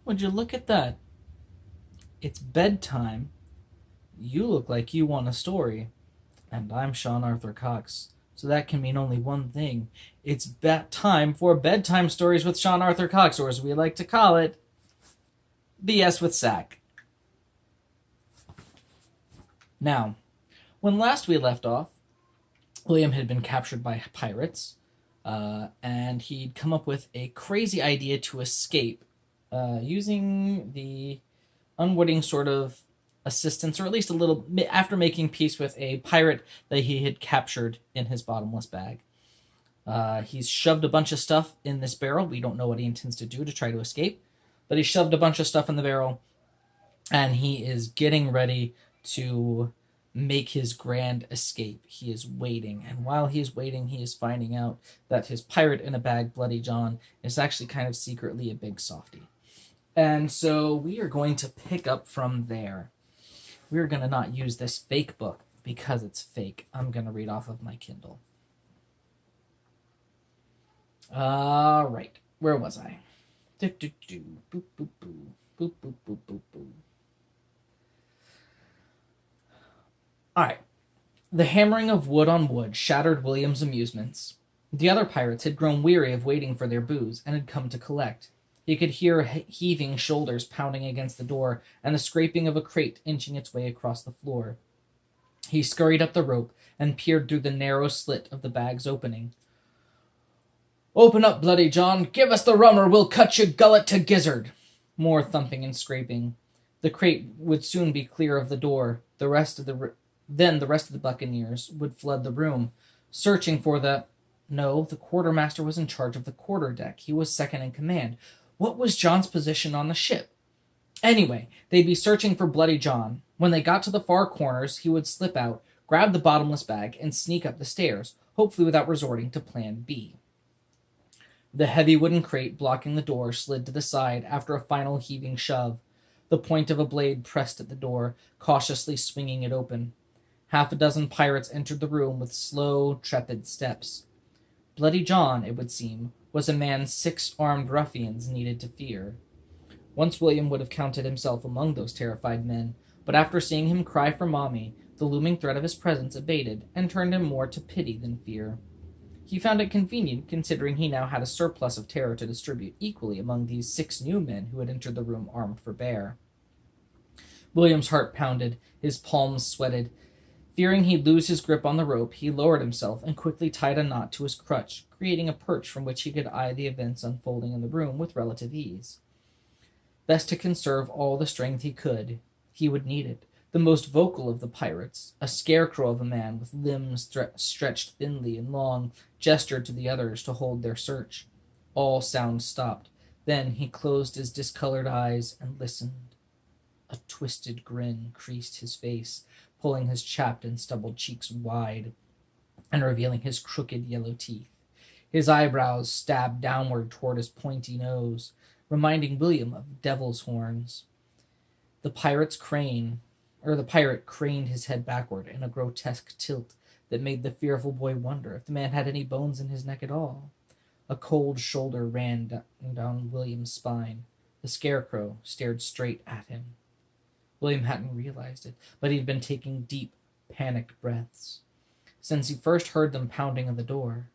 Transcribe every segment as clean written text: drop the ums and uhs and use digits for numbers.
Would you look at that? It's bedtime. You look like you want a story. And I'm Sean Arthur Cox. So that can mean only one thing. It's time for Bedtime Stories with Sean Arthur Cox, or as we like to call it, BS with S.A.C. Now, when last we left off, William had been captured by pirates, and he'd come up with a crazy idea to escape using the unwitting sort of assistance, or at least a little, after making peace with a pirate that he had captured in his bottomless bag. He's shoved a bunch of stuff in this barrel. We don't know what he intends to do to try to escape, but he shoved a bunch of stuff in the barrel, and he is getting ready to make his grand escape. He is waiting, and while he is waiting, he is finding out that his pirate in a bag, Bloody John, is actually kind of secretly a big softy. And so we are going to pick up from there. We're going to not use this fake book because it's fake. I'm going to read off of my Kindle. All right. Where was I? Boop, boop, boop, boop. Boop, boop, boop, boop, boop. All right. The hammering of wood on wood shattered William's amusements. The other pirates had grown weary of waiting for their booze and had come to collect. He could hear heaving shoulders pounding against the door and the scraping of a crate inching its way across the floor. He scurried up the rope and peered through the narrow slit of the bag's opening. "Open up, Bloody John! Give us the rum or we'll cut your gullet to gizzard!" More thumping and scraping. The crate would soon be clear of the door. Then the rest of the buccaneers would flood the room, searching for the quartermaster was in charge of the quarterdeck. He was second in command. What was John's position on the ship? Anyway, they'd be searching for Bloody John. When they got to the far corners, he would slip out, grab the bottomless bag, and sneak up the stairs, hopefully without resorting to Plan B. The heavy wooden crate blocking the door slid to the side after a final heaving shove. The point of a blade pressed at the door, cautiously swinging it open. Half a dozen pirates entered the room with slow, trepid steps. Bloody John, it would seem, was a man 6 armed ruffians needed to fear. Once William would have counted himself among those terrified men, but after seeing him cry for Mommy, the looming threat of his presence abated and turned him more to pity than fear. He found it convenient, considering he now had a surplus of terror to distribute equally among these 6 new men who had entered the room armed for bear. William's heart pounded, his palms sweated. Fearing he'd lose his grip on the rope, he lowered himself and quickly tied a knot to his crutch, creating a perch from which he could eye the events unfolding in the room with relative ease. Best to conserve all the strength he could. He would need it. The most vocal of the pirates, a scarecrow of a man with limbs stretched thinly and long, gestured to the others to hold their search. All sound stopped. Then he closed his discolored eyes and listened. A twisted grin creased his face, pulling his chapped and stubbled cheeks wide and revealing his crooked yellow teeth. His eyebrows stabbed downward toward his pointy nose, reminding William of devil's horns. The pirate craned his head backward in a grotesque tilt that made the fearful boy wonder if the man had any bones in his neck at all. A cold shoulder ran down William's spine. The scarecrow stared straight at him. William hadn't realized it, but he'd been taking deep, panicked breaths since he first heard them pounding on the door.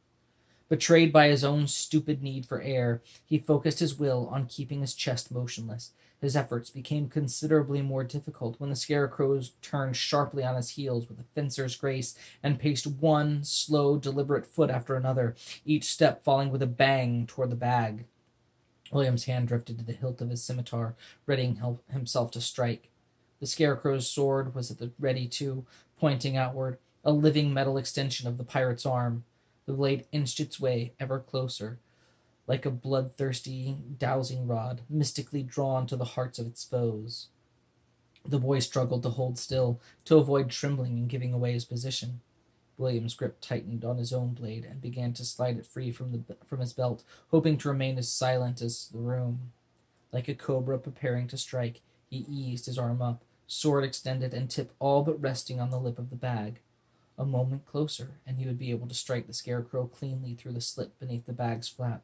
Betrayed by his own stupid need for air, he focused his will on keeping his chest motionless. His efforts became considerably more difficult when the scarecrow turned sharply on his heels with a fencer's grace and paced one slow, deliberate foot after another, each step falling with a bang toward the bag. William's hand drifted to the hilt of his scimitar, readying himself to strike. The scarecrow's sword was at the ready too, pointing outward, a living metal extension of the pirate's arm. The blade inched its way ever closer, like a bloodthirsty dowsing rod, mystically drawn to the hearts of its foes. The boy struggled to hold still, to avoid trembling and giving away his position. William's grip tightened on his own blade and began to slide it free from his belt, hoping to remain as silent as the room. Like a cobra preparing to strike, he eased his arm up, sword extended and tip all but resting on the lip of the bag. A moment closer, and he would be able to strike the scarecrow cleanly through the slit beneath the bag's flap.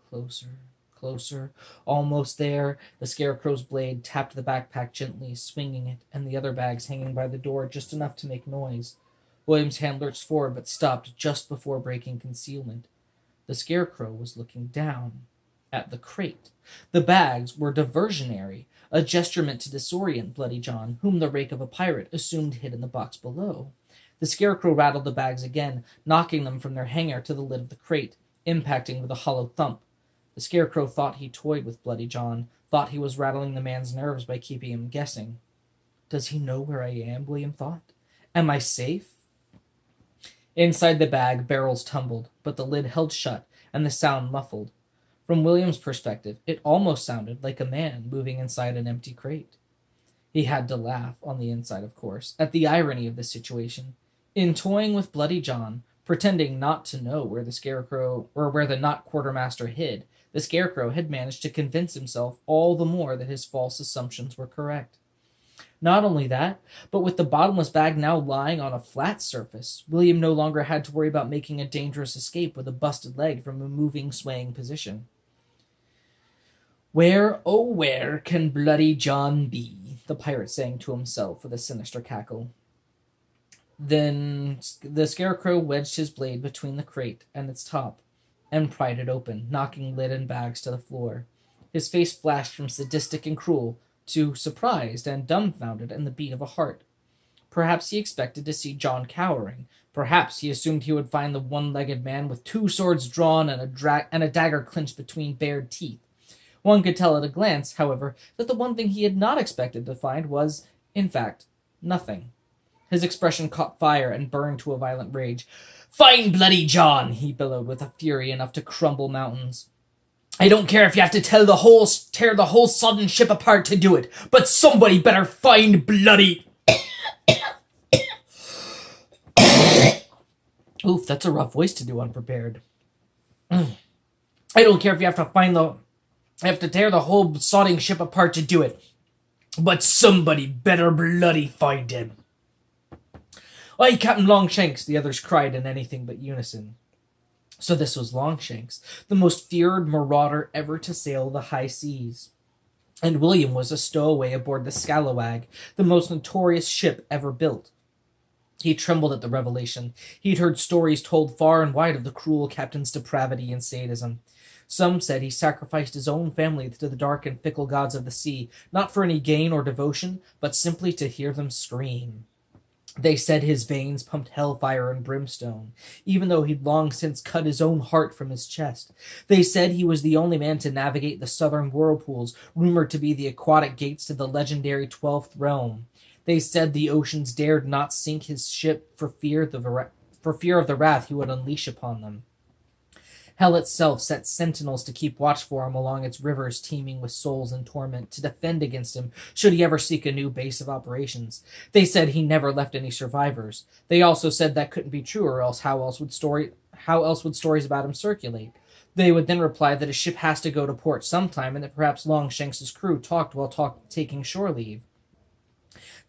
Closer, closer. Almost there. The Scarecrow's blade tapped the backpack gently, swinging it, and the other bags hanging by the door just enough to make noise. William's hand lurched forward but stopped just before breaking concealment. The Scarecrow was looking down at the crate. The bags were diversionary, a gesture meant to disorient Bloody John, whom the rake of a pirate assumed hid in the box below. The Scarecrow rattled the bags again, knocking them from their hanger to the lid of the crate, impacting with a hollow thump. The Scarecrow thought he toyed with Bloody John, thought he was rattling the man's nerves by keeping him guessing. Does he know where I am? William thought. Am I safe? Inside the bag, barrels tumbled, but the lid held shut, and the sound muffled. From William's perspective, it almost sounded like a man moving inside an empty crate. He had to laugh, on the inside of course, at the irony of the situation. In toying with Bloody John, pretending not to know where the Scarecrow, or where the Knot Quartermaster hid, the Scarecrow had managed to convince himself all the more that his false assumptions were correct. Not only that, but with the bottomless bag now lying on a flat surface, William no longer had to worry about making a dangerous escape with a busted leg from a moving, swaying position. Where, oh where, can Bloody John be? The pirate sang to himself with a sinister cackle. Then the Scarecrow wedged his blade between the crate and its top, and pried it open, knocking lid and bags to the floor. His face flashed from sadistic and cruel to surprised and dumbfounded and the beat of a heart. Perhaps he expected to see John cowering. Perhaps he assumed he would find the one-legged man with two swords drawn and a dagger clenched between bared teeth. One could tell at a glance, however, that the one thing he had not expected to find was, in fact, nothing. His expression caught fire and burned to a violent rage. "Find Bloody John!" he bellowed with a fury enough to crumble mountains. "I don't care if you have to tear the whole sodden ship apart to do it, but somebody better find Bloody..." Oof, that's a rough voice to do unprepared. "I don't care if you have to tear the whole sodding ship apart to do it, but somebody better bloody find him." "Aye, Captain Longshanks," the others cried in anything but unison. So this was Longshanks, the most feared marauder ever to sail the high seas. And William was a stowaway aboard the Scalawag, the most notorious ship ever built. He trembled at the revelation. He'd heard stories told far and wide of the cruel captain's depravity and sadism. Some said he sacrificed his own family to the dark and fickle gods of the sea, not for any gain or devotion, but simply to hear them scream. They said his veins pumped hellfire and brimstone, even though he'd long since cut his own heart from his chest. They said he was the only man to navigate the southern whirlpools, rumored to be the aquatic gates to the legendary 12th realm. They said the oceans dared not sink his ship for fear of the wrath he would unleash upon them. Hell itself set sentinels to keep watch for him along its rivers teeming with souls in torment, to defend against him should he ever seek a new base of operations. They said he never left any survivors. They also said that couldn't be true, or else how else would stories about him circulate? They would then reply that a ship has to go to port sometime, and that perhaps Longshanks' crew talked while taking shore leave.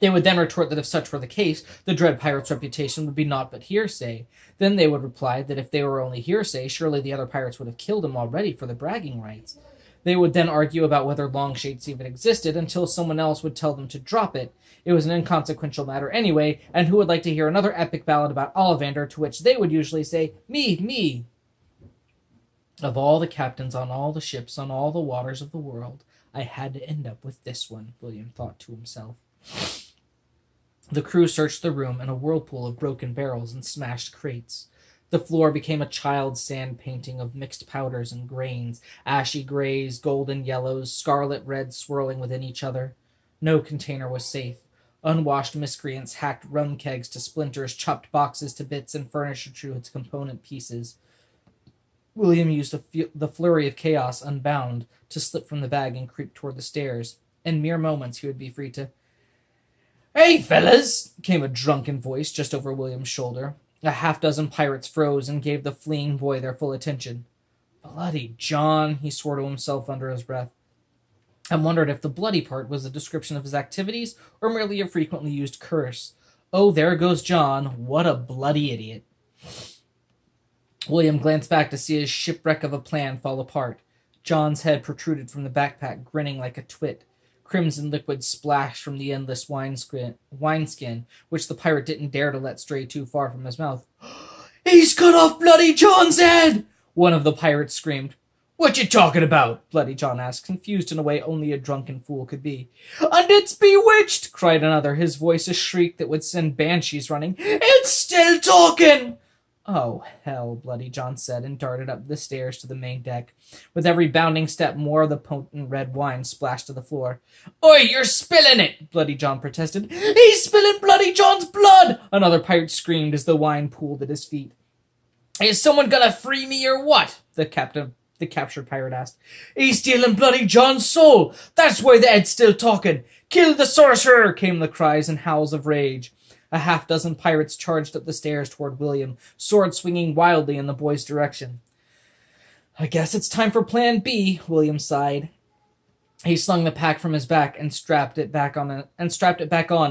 They would then retort that if such were the case, the dread pirate's reputation would be naught but hearsay. Then they would reply that if they were only hearsay, surely the other pirates would have killed him already for the bragging rights. They would then argue about whether Longshanks even existed until someone else would tell them to drop it. It was an inconsequential matter anyway, and who would like to hear another epic ballad about Ollivander, to which they would usually say, "Me, me." Of all the captains on all the ships on all the waters of the world, I had to end up with this one, William thought to himself. The crew searched the room in a whirlpool of broken barrels and smashed crates. The floor became a child's sand painting of mixed powders and grains, ashy grays, golden yellows, scarlet reds swirling within each other. No container was safe. Unwashed miscreants hacked rum kegs to splinters, chopped boxes to bits, and furniture to its component pieces. William used the flurry of chaos unbound to slip from the bag and creep toward the stairs. In mere moments he would be free to... "Hey, fellas!" came a drunken voice just over William's shoulder. A half-dozen pirates froze and gave the fleeing boy their full attention. "Bloody John," he swore to himself under his breath, and wondered if the bloody part was a description of his activities or merely a frequently used curse. Oh, there goes John. What a bloody idiot. William glanced back to see his shipwreck of a plan fall apart. John's head protruded from the backpack, grinning like a twit. Crimson liquid splashed from the endless wineskin, which the pirate didn't dare to let stray too far from his mouth. "He's cut off Bloody John's head!" one of the pirates screamed. "What you talking about?" Bloody John asked, confused in a way only a drunken fool could be. "And it's bewitched!" cried another, his voice a shriek that would send banshees running. "It's still talking!" "Oh, hell," Bloody John said, and darted up the stairs to the main deck. With every bounding step, more of the potent red wine splashed to the floor. "Oi, you're spilling it!" Bloody John protested. "He's spilling Bloody John's blood!" another pirate screamed as the wine pooled at his feet. "Is someone gonna free me or what?" the captured pirate asked. "He's stealing Bloody John's soul! That's why the head's still talking! Kill the sorcerer!" came the cries and howls of rage. A half-dozen pirates charged up the stairs toward William, sword swinging wildly in the boy's direction. "I guess it's time for Plan B," William sighed. He slung the pack from his back and strapped it back on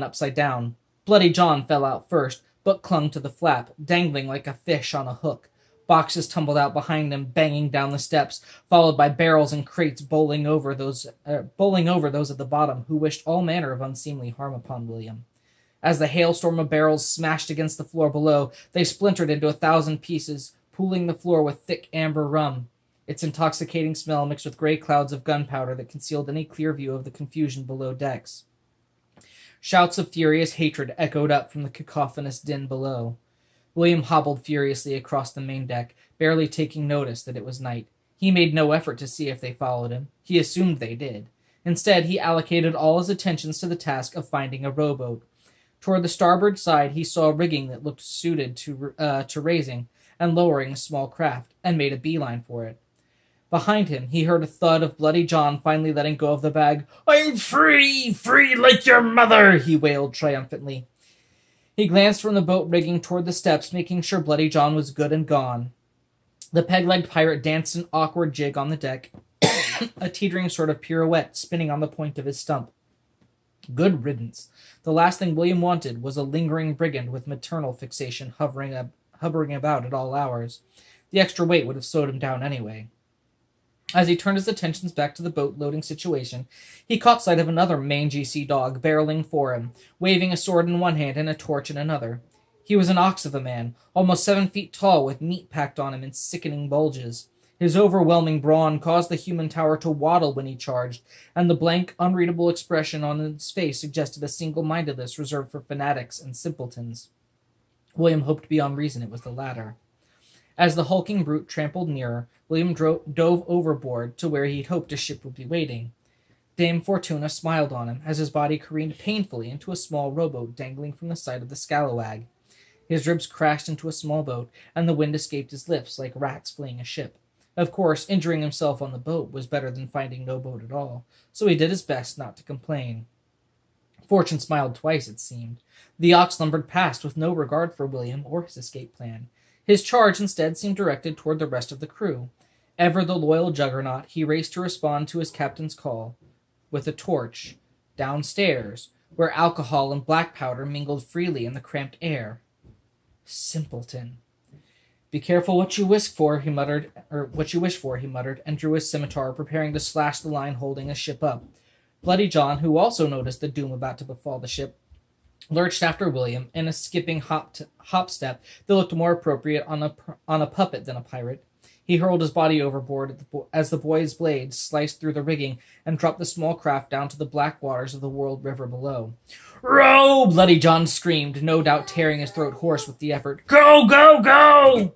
upside down. Bloody John fell out first, but clung to the flap, dangling like a fish on a hook. Boxes tumbled out behind him, banging down the steps, followed by barrels and crates bowling over those at the bottom, who wished all manner of unseemly harm upon William. As the hailstorm of barrels smashed against the floor below, they splintered into 1,000 pieces, pooling the floor with thick amber rum. Its intoxicating smell mixed with gray clouds of gunpowder that concealed any clear view of the confusion below decks. Shouts of furious hatred echoed up from the cacophonous din below. William hobbled furiously across the main deck, barely taking notice that it was night. He made no effort to see if they followed him. He assumed they did. Instead, he allocated all his attentions to the task of finding a rowboat. Toward the starboard side, he saw rigging that looked suited to raising and lowering a small craft, and made a beeline for it. Behind him, he heard a thud of Bloody John finally letting go of the bag. "I'm free! Free like your mother!" he wailed triumphantly. He glanced from the boat rigging toward the steps, making sure Bloody John was good and gone. The peg-legged pirate danced an awkward jig on the deck, a teetering sort of pirouette spinning on the point of his stump. Good riddance. The last thing William wanted was a lingering brigand with maternal fixation hovering about at all hours. The extra weight would have slowed him down anyway. As he turned his attentions back to the boat-loading situation, he caught sight of another mangy sea dog barreling for him, waving a sword in one hand and a torch in another. He was an ox of a man, almost 7 feet tall, with meat packed on him in sickening bulges. His overwhelming brawn caused the human tower to waddle when he charged, and the blank, unreadable expression on his face suggested a single-mindedness reserved for fanatics and simpletons. William hoped beyond reason it was the latter. As the hulking brute trampled nearer, William dove overboard to where he'd hoped a ship would be waiting. Dame Fortuna smiled on him as his body careened painfully into a small rowboat dangling from the side of the scalawag. His ribs crashed into a small boat, and the wind escaped his lips like rats fleeing a ship. Of course, injuring himself on the boat was better than finding no boat at all, so he did his best not to complain. Fortune smiled twice, it seemed. The ox lumbered past with no regard for William or his escape plan. His charge instead seemed directed toward the rest of the crew. Ever the loyal juggernaut, he raced to respond to his captain's call. With a torch, downstairs, where alcohol and black powder mingled freely in the cramped air. Simpleton. "Be careful what you wish for," he muttered, and drew his scimitar, preparing to slash the line holding a ship up. Bloody John, who also noticed the doom about to befall the ship, lurched after William in a skipping hop step that looked more appropriate on a puppet than a pirate. He hurled his body overboard as the boy's blade sliced through the rigging and dropped the small craft down to the black waters of the World River below. "Row!" Bloody John screamed, no doubt tearing his throat hoarse with the effort. "Go, go, go!"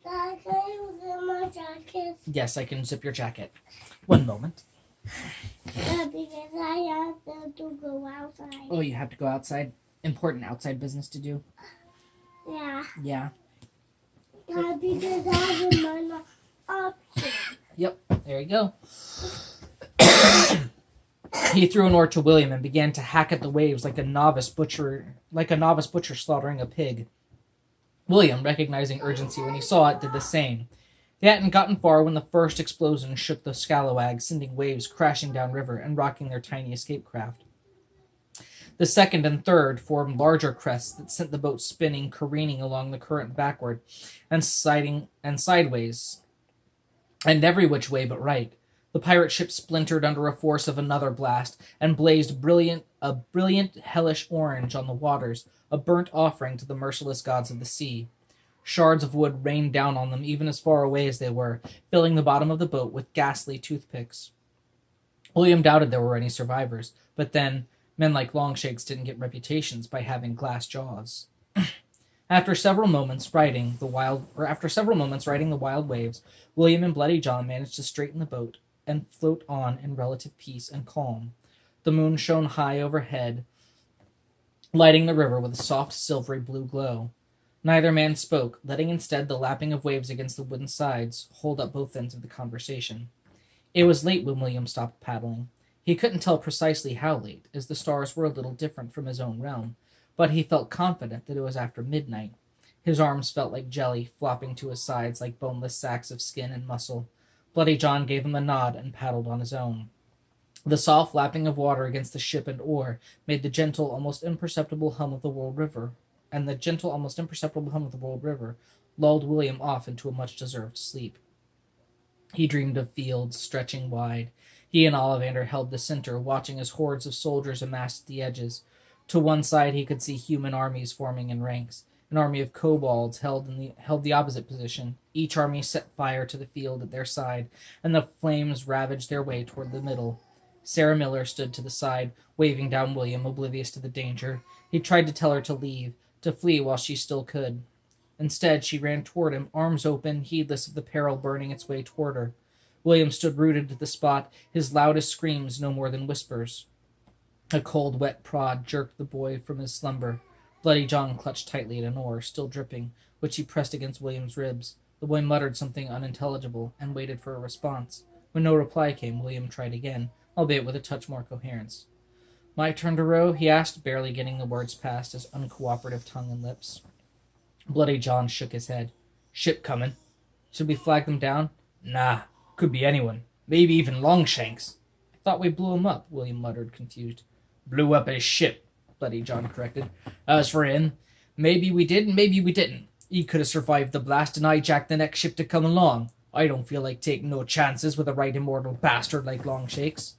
Dad, can you zip my jacket? Yes, I can zip your jacket. One moment. Because I have to go outside. Oh, you have to go outside? Important outside business to do? Yeah. Yeah. Dad, because I have another option. Yep, there you go. He threw an oar to William and began to hack at the waves like a novice butcher slaughtering a pig. William, recognizing urgency when he saw it, did the same. They hadn't gotten far when the first explosion shook the scalawag, sending waves crashing downriver and rocking their tiny escape craft. The second and third formed larger crests that sent the boat spinning, careening along the current backward and sideways. and every which way but right. The pirate ship splintered under a force of another blast and blazed a brilliant hellish orange on the waters, a burnt offering to the merciless gods of the sea. Shards of wood rained down on them even as far away as they were, filling the bottom of the boat with ghastly toothpicks. William doubted there were any survivors, but then men like Longshanks didn't get reputations by having glass jaws. After several moments riding the wild waves, William and Bloody John managed to straighten the boat and float on in relative peace and calm. The moon shone high overhead, lighting the river with a soft silvery blue glow. Neither man spoke, letting instead the lapping of waves against the wooden sides hold up both ends of the conversation. It was late when William stopped paddling. He couldn't tell precisely how late, as the stars were a little different from his own realm, but he felt confident that it was after midnight. His arms felt like jelly, flopping to his sides like boneless sacks of skin and muscle. Bloody John gave him a nod and paddled on his own. The soft lapping of water against the ship and oar made the gentle, almost imperceptible hum of the World River, lulled William off into a much-deserved sleep. He dreamed of fields stretching wide. He and Ollivander held the center, watching as hordes of soldiers amassed at the edges. To one side he could see human armies forming in ranks. An army of kobolds held the opposite position. Each army set fire to the field at their side, and the flames ravaged their way toward the middle. Sarah Miller stood to the side, waving down William, oblivious to the danger. He tried to tell her to leave, to flee while she still could. Instead, she ran toward him, arms open, heedless of the peril burning its way toward her. William stood rooted to the spot, his loudest screams no more than whispers. A cold, wet prod jerked the boy from his slumber. Bloody John clutched tightly at an oar, still dripping, which he pressed against William's ribs. The boy muttered something unintelligible and waited for a response. When no reply came, William tried again, albeit with a touch more coherence. "My turn to row?" he asked, barely getting the words past his uncooperative tongue and lips. Bloody John shook his head. "Ship coming. Should we flag them down?" "Nah. Could be anyone. Maybe even Longshanks." "I thought we blew him up," William muttered, confused. "Blew up his ship," Bloody John corrected. "As for him, maybe we did and maybe we didn't. He could have survived the blast and hijacked the next ship to come along. I don't feel like taking no chances with a right immortal bastard like Longshanks."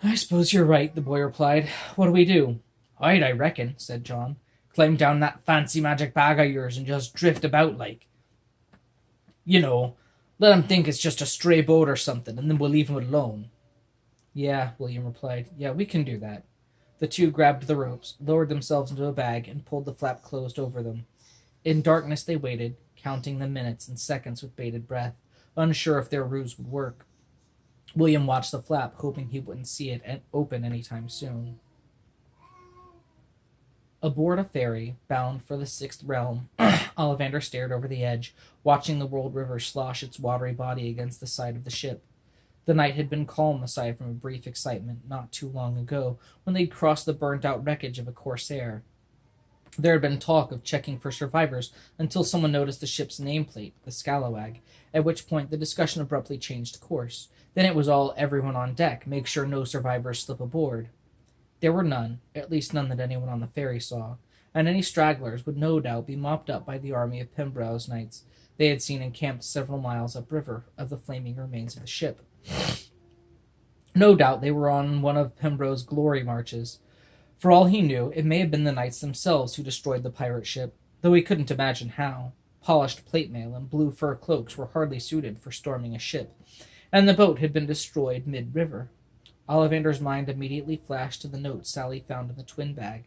"I suppose you're right," the boy replied. "What do we do?" "I reckon," said John. "Climb down that fancy magic bag of yours and just drift about like. You know, let him think it's just a stray boat or something, and then we'll leave him alone." "Yeah," William replied. "Yeah, we can do that." The two grabbed the ropes, lowered themselves into a bag, and pulled the flap closed over them. In darkness they waited, counting the minutes and seconds with bated breath, unsure if their ruse would work. William watched the flap, hoping he wouldn't see it open any time soon. Aboard a ferry, bound for the Sixth Realm, Ollivander stared over the edge, watching the World River slosh its watery body against the side of the ship. The night had been calm aside from a brief excitement not too long ago, when they'd crossed the burnt-out wreckage of a corsair. There had been talk of checking for survivors until someone noticed the ship's nameplate, the Scalawag, at which point the discussion abruptly changed course. Then it was all everyone on deck, make sure no survivors slip aboard. There were none, at least none that anyone on the ferry saw, and any stragglers would no doubt be mopped up by the army of Pembrow's knights they had seen encamped several miles upriver of the flaming remains of the ship. No doubt they were on one of Pembrow's glory marches. For all he knew, it may have been the knights themselves who destroyed the pirate ship, though he couldn't imagine how. Polished plate mail and blue fur cloaks were hardly suited for storming a ship, and the boat had been destroyed mid-river. Ollivander's mind immediately flashed to the note Sally found in the twin bag.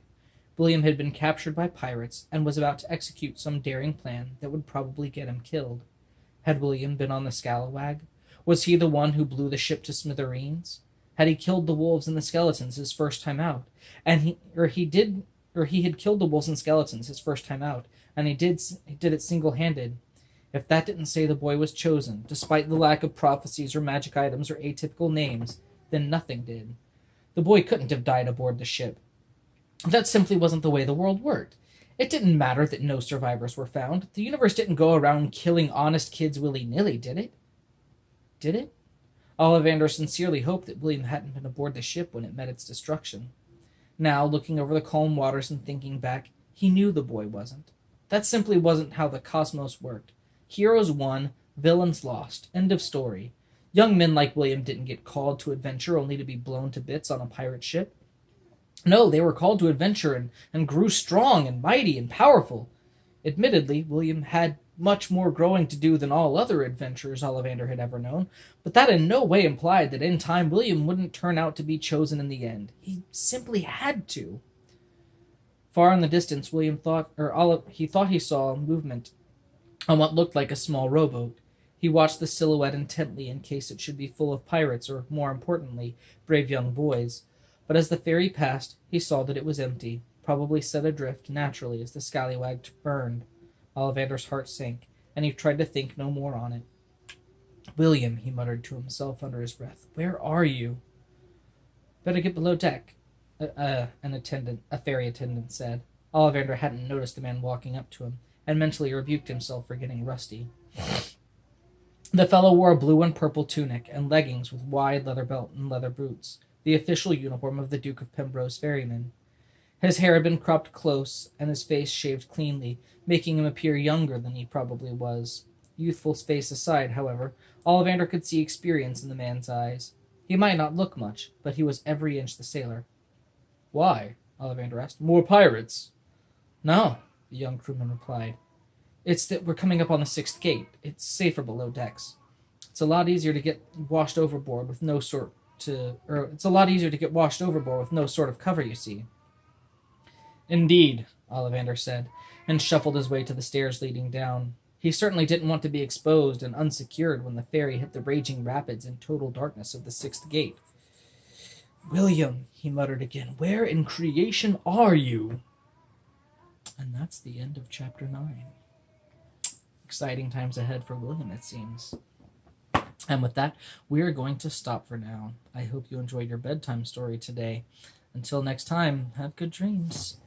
William had been captured by pirates and was about to execute some daring plan that would probably get him killed. Had William been on the Scalawag? Was he the one who blew the ship to smithereens? Had he killed the wolves and the skeletons his first time out? He had killed the wolves and skeletons his first time out, and he did it single-handed. If that didn't say the boy was chosen, despite the lack of prophecies or magic items or atypical names, then nothing did. The boy couldn't have died aboard the ship. That simply wasn't the way the world worked. It didn't matter that no survivors were found. The universe didn't go around killing honest kids willy-nilly, did it? Did it? Ollivander sincerely hoped that William hadn't been aboard the ship when it met its destruction. Now, looking over the calm waters and thinking back, he knew the boy wasn't. That simply wasn't how the cosmos worked. Heroes won, Villains lost. End of story. Young men like William didn't get called to adventure only to be blown to bits on a pirate ship. No, they were called to adventure and grew strong and mighty and powerful. Admittedly, William had much more growing to do than all other adventurers Ollivander had ever known, but that in no way implied that in time William wouldn't turn out to be chosen in the end. He simply had to. Far in the distance, William thought, he thought he saw movement on what looked like a small rowboat. He watched the silhouette intently in case it should be full of pirates or, more importantly, brave young boys. But as the ferry passed, he saw that it was empty, probably set adrift naturally as the scallywag burned. Ollivander's heart sank, and he tried to think no more on it. "William," he muttered to himself under his breath, "where are you?" "Better get below deck," a ferry attendant said. Ollivander hadn't noticed the man walking up to him, and mentally rebuked himself for getting rusty. The fellow wore a blue and purple tunic and leggings with wide leather belt and leather boots, the official uniform of the Duke of Pembroke's ferryman. His hair had been cropped close, and his face shaved cleanly, making him appear younger than he probably was. Youthful face aside, however, Ollivander could see experience in the man's eyes. He might not look much, but he was every inch the sailor. "Why?" Ollivander asked. "More pirates?" "No," the young crewman replied. "It's that we're coming up on the 6th gate. It's safer below decks. It's a lot easier to get washed overboard with no sort of cover, you see." "Indeed," Ollivander said, and shuffled his way to the stairs leading down. He certainly didn't want to be exposed and unsecured when the ferry hit the raging rapids in total darkness of the 6th gate. "William," he muttered again, "where in creation are you?" And that's the end of chapter 9. Exciting times ahead for William, it seems. And with that, we are going to stop for now. I hope you enjoyed your bedtime story today. Until next time, have good dreams.